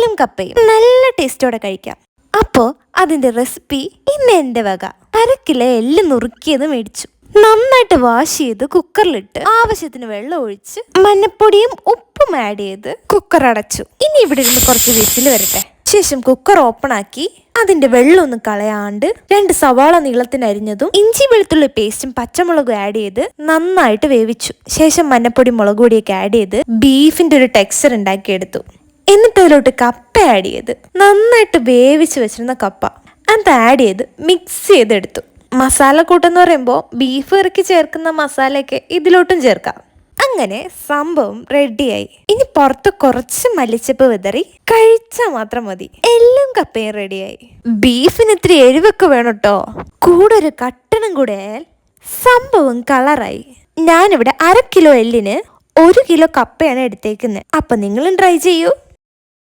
എല്ലും കപ്പയും നല്ല ടേസ്റ്റോടെ കഴിക്കാം. അപ്പോ അതിന്റെ റെസിപ്പി ഇന്ന് എന്റെ വക. 1/2 കിലോ എല്ല് നുറുക്കിയത് മേടിച്ചു. നന്നായിട്ട് വാഷ് ചെയ്ത് കുക്കറിലിട്ട് ആവശ്യത്തിന് വെള്ളം ഒഴിച്ച് മഞ്ഞപ്പൊടിയും ഉപ്പും ആഡ് ചെയ്ത് കുക്കർ അടച്ചു. ഇനി ഇവിടെ ഇരുന്ന് കുറച്ച് വിസിൽ വരട്ടെ. ശേഷം കുക്കർ ഓപ്പൺ ആക്കി അതിന്റെ വെള്ളം ഒന്ന് കളയാണ്ട് 2 സവാള നീളത്തിന് അരിഞ്ഞതും ഇഞ്ചി വെളുത്തുള്ളി പേസ്റ്റും പച്ചമുളകും ആഡ് ചെയ്ത് നന്നായിട്ട് വേവിച്ചു. ശേഷം മഞ്ഞപ്പൊടി മുളക് പൊടിയൊക്കെ ആഡ് ചെയ്ത് ബീഫിന്റെ ഒരു ടെക്സ്ചർ ഉണ്ടാക്കിയെടുത്തു. എന്നിട്ട് അതിലോട്ട് കപ്പ ആഡ് ചെയ്ത് നന്നായിട്ട് വേവിച്ച് വെച്ചിരുന്ന കപ്പ അത് ആഡ് ചെയ്ത് മിക്സ് ചെയ്തെടുത്തു. മസാല കൂട്ടെന്ന് പറയുമ്പോൾ ബീഫ് ഇറക്കി ചേർക്കുന്ന മസാലയൊക്കെ ഇതിലോട്ടും ചേർക്കാം. അങ്ങനെ സംഭവം റെഡിയായി. ഇനി പുറത്ത് കുറച്ച് മല്ലിച്ചപ്പ് വിതറി കഴിച്ചാൽ മാത്രം മതി. എല്ലും കപ്പയും റെഡിയായി. ബീഫിന് ഇത്തിരി എരിവൊക്കെ വേണം കേട്ടോ. കൂടെ ഒരു കട്ടണം കൂടെ ആയാൽ സംഭവം കളറായി. ഞാനിവിടെ 1/2 കിലോ എല്ലിന് 1 കിലോ കപ്പയാണ് എടുത്തേക്കുന്നത്. അപ്പൊ നിങ്ങളും ട്രൈ ചെയ്യൂ.